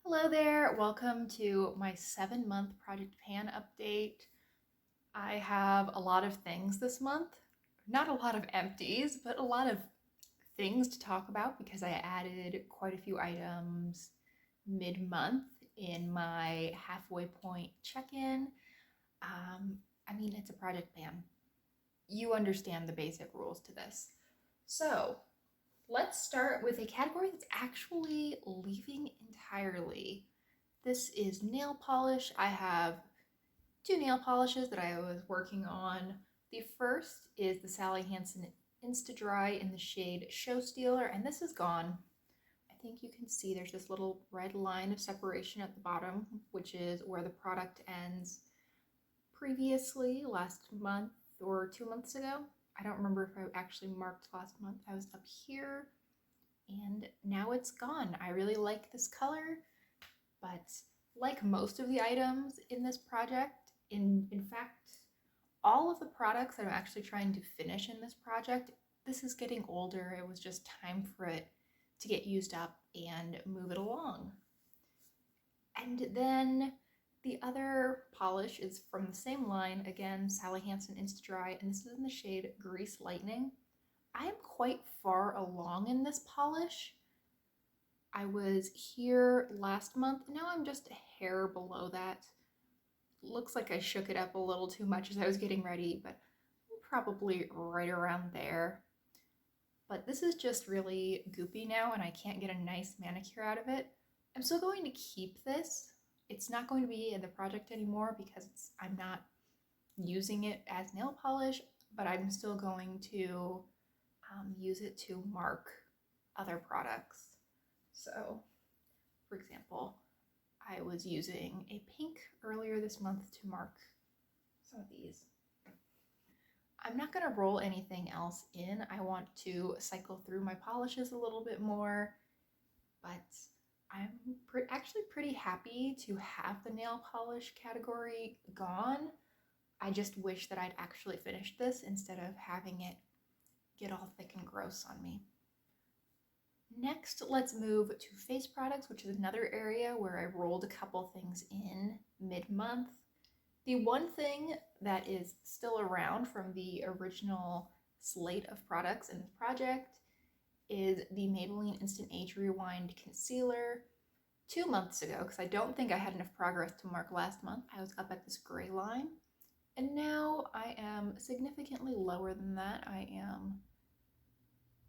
Hello there, welcome to my 7-month Project Pan update. I have a lot of things this month. Not a lot of empties, but a lot of things to talk about because I added quite a few items mid-month in my halfway point check-in. It's a Project Pan. You understand the basic rules to this. So, let's start with a category that's actually leaving entirely. This is nail polish. I have two nail polishes that I was working on. The first is the Sally Hansen Insta-Dry in the shade Show Stealer, and this is gone. I think you can see there's this little red line of separation at the bottom, which is where the product ends. Previously, last month or 2 months ago, I don't remember if I actually marked last month, I was up here, and now it's gone. I really like this color, but like most of the items in this project, in fact, all of the products that I'm actually trying to finish in this project, this is getting older. It was just time for it to get used up and move it along. And then the other polish is from the same line, again, Sally Hansen Insta-Dry, and this is in the shade Grease Lightning. I am quite far along in this polish. I was here last month. Now I'm just a hair below that. Looks like I shook it up a little too much as I was getting ready, but I'm probably right around there. But this is just really goopy now and I can't get a nice manicure out of it. I'm still going to keep this. It's not going to be in the project anymore because I'm not using it as nail polish, but I'm still going to use it to mark other products. So, for example, I was using a pink earlier this month to mark some of these. I'm not going to roll anything else in. I want to cycle through my polishes a little bit more, but I'm actually pretty happy to have the nail polish category gone. I just wish that I'd actually finished this instead of having it get all thick and gross on me. Next, let's move to face products, which is another area where I rolled a couple things in mid-month. The one thing that is still around from the original slate of products in this project is the Maybelline Instant Age Rewind Concealer. 2 months ago, because I don't think I had enough progress to mark last month, I was up at this gray line, and now I am significantly lower than that. I am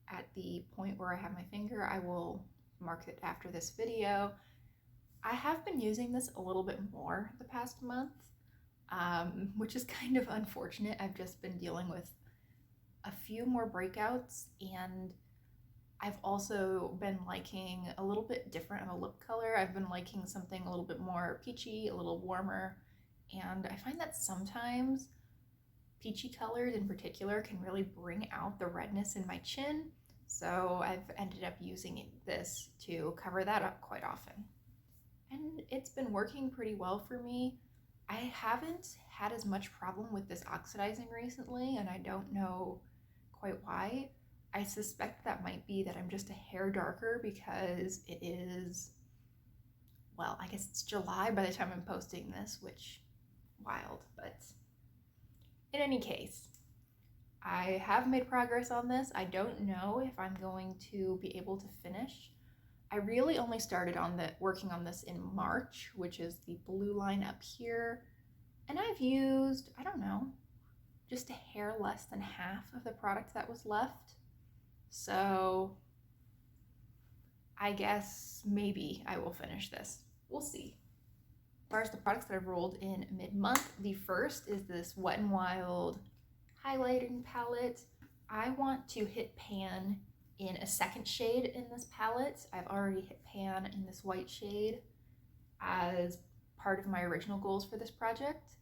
at the point where I have my finger. I will mark it after this video. I have been using this a little bit more the past month, which is kind of unfortunate. I've just been dealing with a few more breakouts, and I've also been liking a little bit different of a lip color. I've been liking something a little bit more peachy, a little warmer, and I find that sometimes peachy colors in particular can really bring out the redness in my chin. So I've ended up using this to cover that up quite often. And it's been working pretty well for me. I haven't had as much problem with this oxidizing recently, and I don't know quite why. I suspect that might be that I'm just a hair darker because it is, well, I guess it's July by the time I'm posting this, which, wild, but in any case, I have made progress on this. I don't know if I'm going to be able to finish. I really only started working on this in March, which is the blue line up here. And I've used, I don't know, just a hair less than half of the product that was left. So I guess maybe I will finish this. We'll see. As far as the products that I've rolled in mid-month, the first is this Wet n Wild highlighting palette. I want to hit pan in a second shade in this palette. I've already hit pan in this white shade as part of my original goals for this project.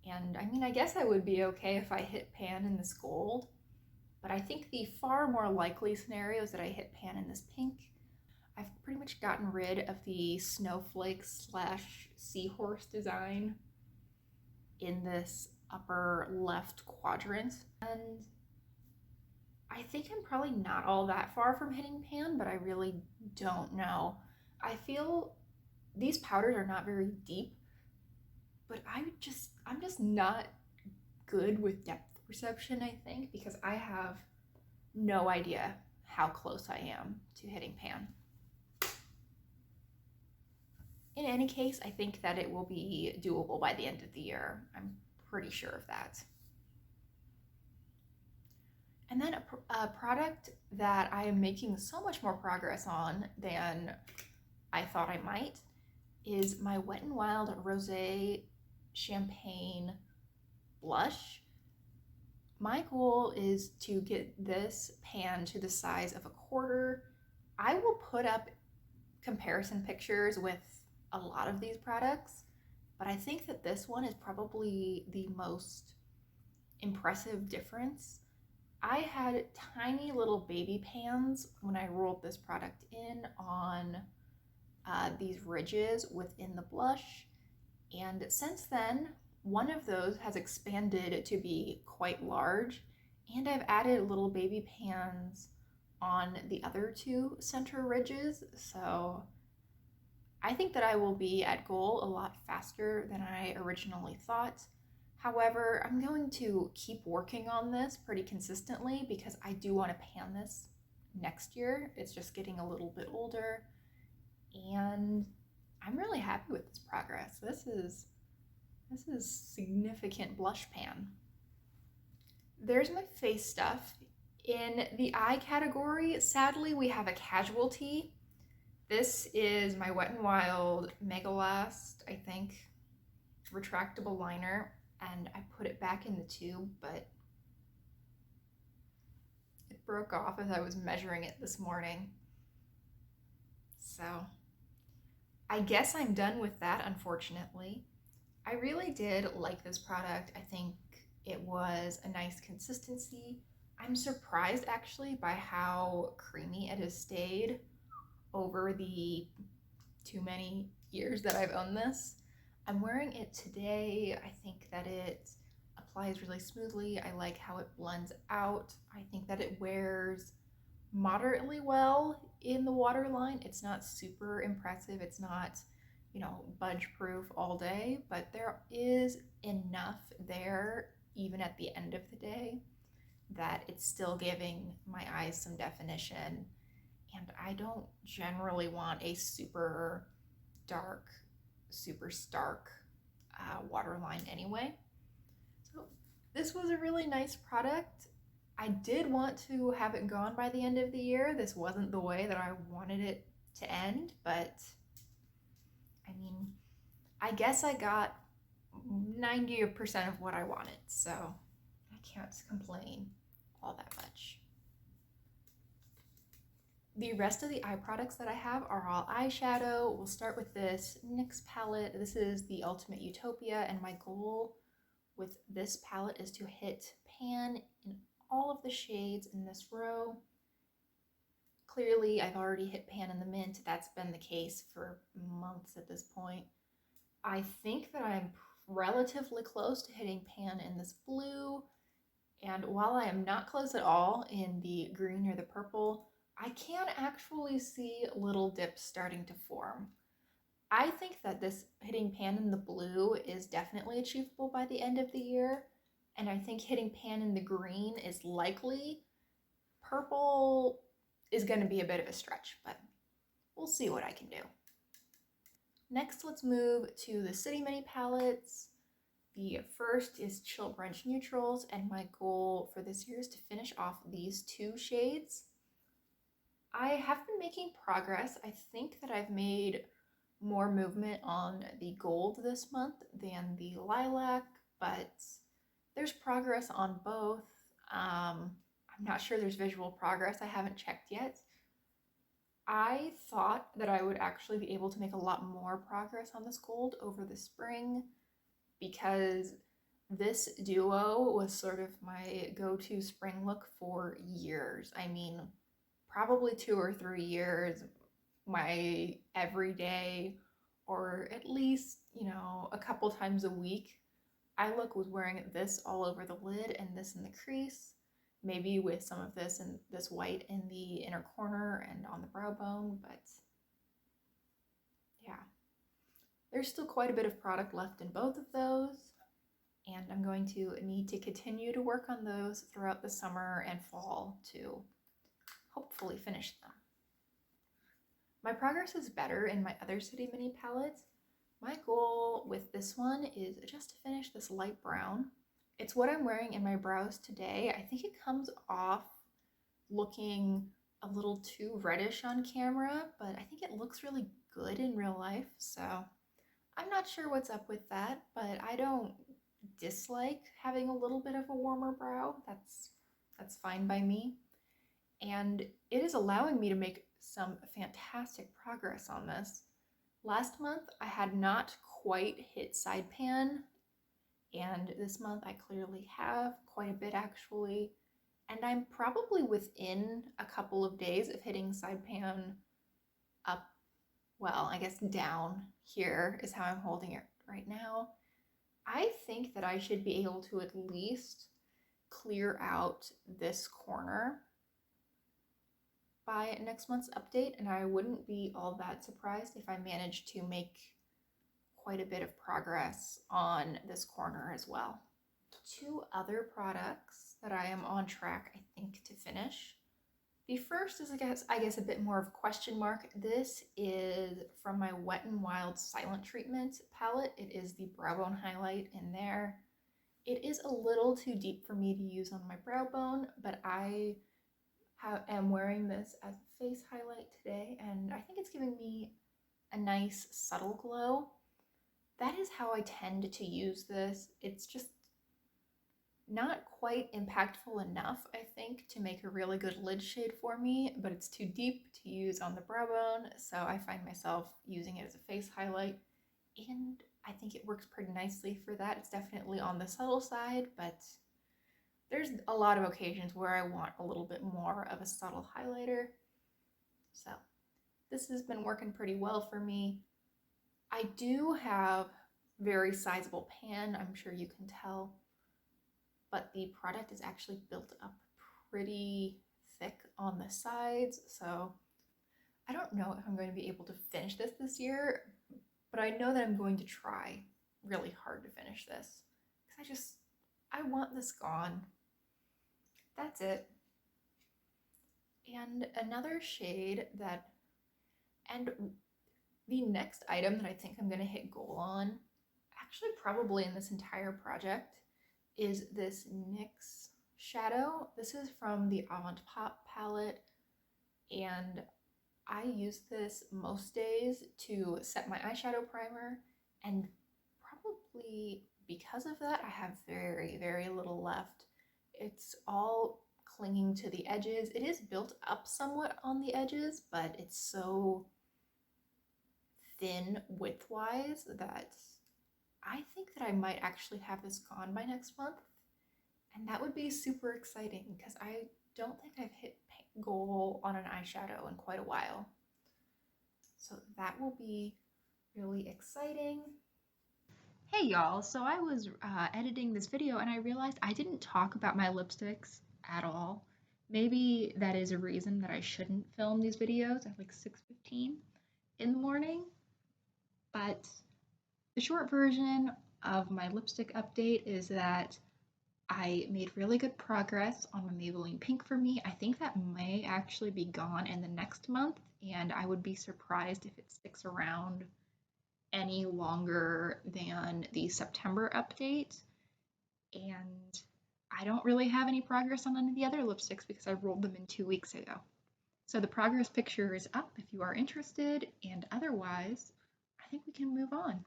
And I guess I would be okay if I hit pan in this gold, but I think the far more likely scenario is that I hit pan in this pink. I've pretty much gotten rid of the snowflake slash seahorse design in this upper left quadrant, and I think I'm probably not all that far from hitting pan, but I really don't know. I feel these powders are not very deep, but I'm just not good with depth perception, I think, because I have no idea how close I am to hitting pan. In any case, I think that it will be doable by the end of the year. I'm pretty sure of that. And then a product that I am making so much more progress on than I thought I might is my Wet n Wild Rosé Champagne blush. My goal is to get this pan to the size of a quarter. I will put up comparison pictures with a lot of these products, but I think that this one is probably the most impressive difference. I had tiny little baby pans when I rolled this product in on these ridges within the blush, and since then, one of those has expanded to be quite large, and I've added little baby pans on the other two center ridges, so I think that I will be at goal a lot faster than I originally thought. However, I'm going to keep working on this pretty consistently because I do want to pan this next year. It's just getting a little bit older, and I'm really happy with this progress. This is significant blush pan. There's my face stuff. In the eye category, sadly, we have a casualty. This is my Wet n Wild Megalast, I think, retractable liner, and I put it back in the tube, but it broke off as I was measuring it this morning. So I guess I'm done with that, unfortunately. I really did like this product. I think it was a nice consistency. I'm surprised actually by how creamy it has stayed over the too many years that I've owned this. I'm wearing it today. I think that it applies really smoothly. I like how it blends out. I think that it wears moderately well in the waterline. It's not super impressive. It's not, budge proof all day, but there is enough there even at the end of the day that it's still giving my eyes some definition. And I don't generally want a super dark, super stark waterline anyway. So this was a really nice product. I did want to have it gone by the end of the year. This wasn't the way that I wanted it to end, but I mean, I guess I got 90% of what I wanted, so I can't complain all that much. The rest of the eye products that I have are all eyeshadow. We'll start with this NYX palette. This is the Ultimate Utopia, and my goal with this palette is to hit pan in all of the shades in this row. Clearly, I've already hit pan in the mint. That's been the case for months at this point. I think that I'm relatively close to hitting pan in this blue, and while I am not close at all in the green or the purple, I can actually see little dips starting to form. I think that this hitting pan in the blue is definitely achievable by the end of the year, and I think hitting pan in the green is likely. Purple is going to be a bit of a stretch, but we'll see what I can do. Next, let's move to the City Mini palettes. The first is Chill Brunch Neutrals, and my goal for this year is to finish off these two shades. I have been making progress. I think that I've made more movement on the gold this month than the lilac, but there's progress on both. I'm not sure there's visual progress. I haven't checked yet. I thought that I would actually be able to make a lot more progress on this gold over the spring because this duo was sort of my go-to spring look for years. I mean, probably 2 or 3 years, my everyday, or at least, a couple times a week, I look was wearing this all over the lid and this in the crease, maybe with some of this and this white in the inner corner and on the brow bone, but yeah. There's still quite a bit of product left in both of those, and I'm going to need to continue to work on those throughout the summer and fall to hopefully finish them. My progress is better in my other City Mini palettes. My goal with this one is just to finish this light brown. It's what I'm wearing in my brows today. I think it comes off looking a little too reddish on camera, but I think it looks really good in real life. So I'm not sure what's up with that, but I don't dislike having a little bit of a warmer brow. That's fine by me. And it is allowing me to make some fantastic progress on this. Last month, I had not quite hit side pan, and this month I clearly have quite a bit actually. And I'm probably within a couple of days of hitting side pan up, well, I guess down here is how I'm holding it right now. I think that I should be able to at least clear out this corner by next month's update, and I wouldn't be all that surprised if I managed to make quite a bit of progress on this corner as well. Two other products that I am on track, I think, to finish. The first is, I guess a bit more of a question mark. This is from my Wet n Wild Silent Treatment palette. It is the brow bone highlight in there. It is a little too deep for me to use on my brow bone, but I am wearing this as a face highlight today, and I think it's giving me a nice subtle glow. That is how I tend to use this. It's just not quite impactful enough, I think, to make a really good lid shade for me, but it's too deep to use on the brow bone, so I find myself using it as a face highlight, and I think it works pretty nicely for that. It's definitely on the subtle side, but there's a lot of occasions where I want a little bit more of a subtle highlighter. So this has been working pretty well for me. I do have very sizable pan, I'm sure you can tell, but the product is actually built up pretty thick on the sides. So I don't know if I'm going to be able to finish this year, but I know that I'm going to try really hard to finish this because I want this gone. That's it. And another shade and the next item that I think I'm gonna hit goal on, actually probably in this entire project, is this NYX shadow. This is from the Avant Pop palette, and I use this most days to set my eyeshadow primer, and probably because of that, I have very, very little left. It's all clinging to the edges. It is built up somewhat on the edges, but it's so thin width-wise that I think that I might actually have this gone by next month. And that would be super exciting because I don't think I've hit goal on an eyeshadow in quite a while. So that will be really exciting. Hey y'all, so I was editing this video and I realized I didn't talk about my lipsticks at all. Maybe that is a reason that I shouldn't film these videos at like 6:15 in the morning, but the short version of my lipstick update is that I made really good progress on my Maybelline Pink for Me. I think that may actually be gone in the next month, and I would be surprised if it sticks around any longer than the September update. And I don't really have any progress on any of the other lipsticks because I rolled them in 2 weeks ago. So the progress picture is up if you are interested, and otherwise, I think we can move on.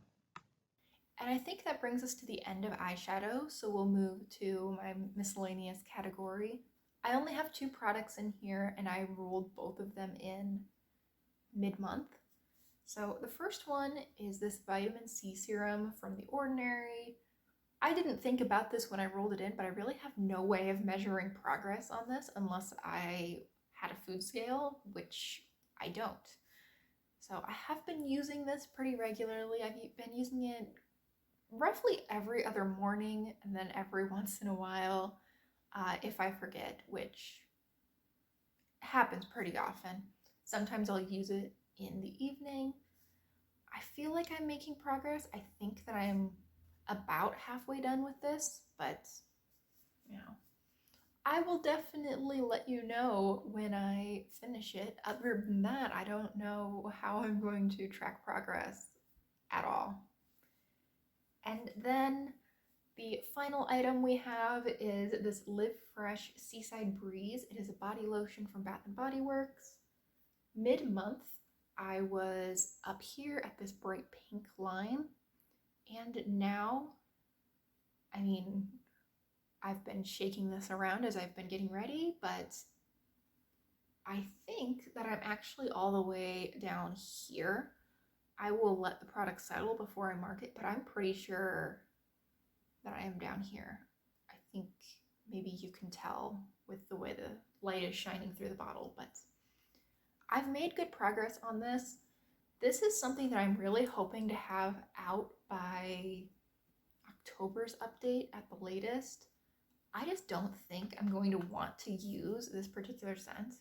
And I think that brings us to the end of eyeshadow, so we'll move to my miscellaneous category. I only have two products in here, and I rolled both of them in mid-month. So the first one is this vitamin C serum from The Ordinary. I didn't think about this when I rolled it in, but I really have no way of measuring progress on this unless I had a food scale, which I don't. So I have been using this pretty regularly. I've been using it roughly every other morning and then every once in a while if I forget, which happens pretty often. Sometimes I'll use it in the evening. I feel like I'm making progress. I think that I'm about halfway done with this, but you know, I will definitely let you know when I finish it. Other than that, I don't know how I'm going to track progress at all. And then the final item we have is this Live Fresh Seaside Breeze. It is a body lotion from Bath & Body Works. Mid-month, I was up here at this bright pink line, and now, I mean, I've been shaking this around as I've been getting ready, but I think that I'm actually all the way down here. I will let the product settle before I mark it, but I'm pretty sure that I am down here. I think maybe you can tell with the way the light is shining through the bottle, but I've made good progress on this. This is something that I'm really hoping to have out by October's update at the latest. I just don't think I'm going to want to use this particular scent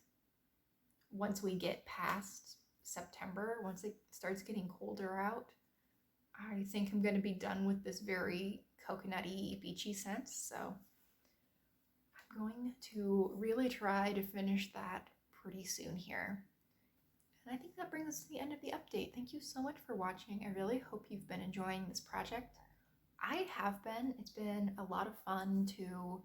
once we get past September, once it starts getting colder out. I think I'm going to be done with this very coconutty, beachy scent, so I'm going to really try to finish that pretty soon here. And I think that brings us to the end of the update. Thank you so much for watching. I really hope you've been enjoying this project. I have been. It's been a lot of fun to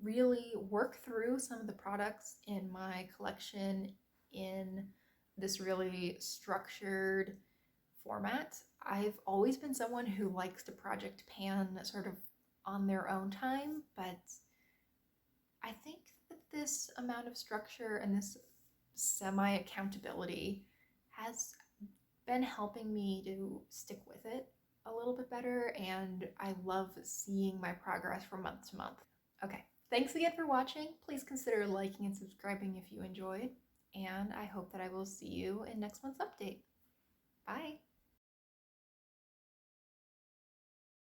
really work through some of the products in my collection in this really structured format. I've always been someone who likes to project pan sort of on their own time, but I think that this amount of structure and this semi-accountability has been helping me to stick with it a little bit better, and I love seeing my progress from month to month. Okay, thanks again for watching. Please consider liking and subscribing if you enjoyed, and I hope that I will see you in next month's update. Bye!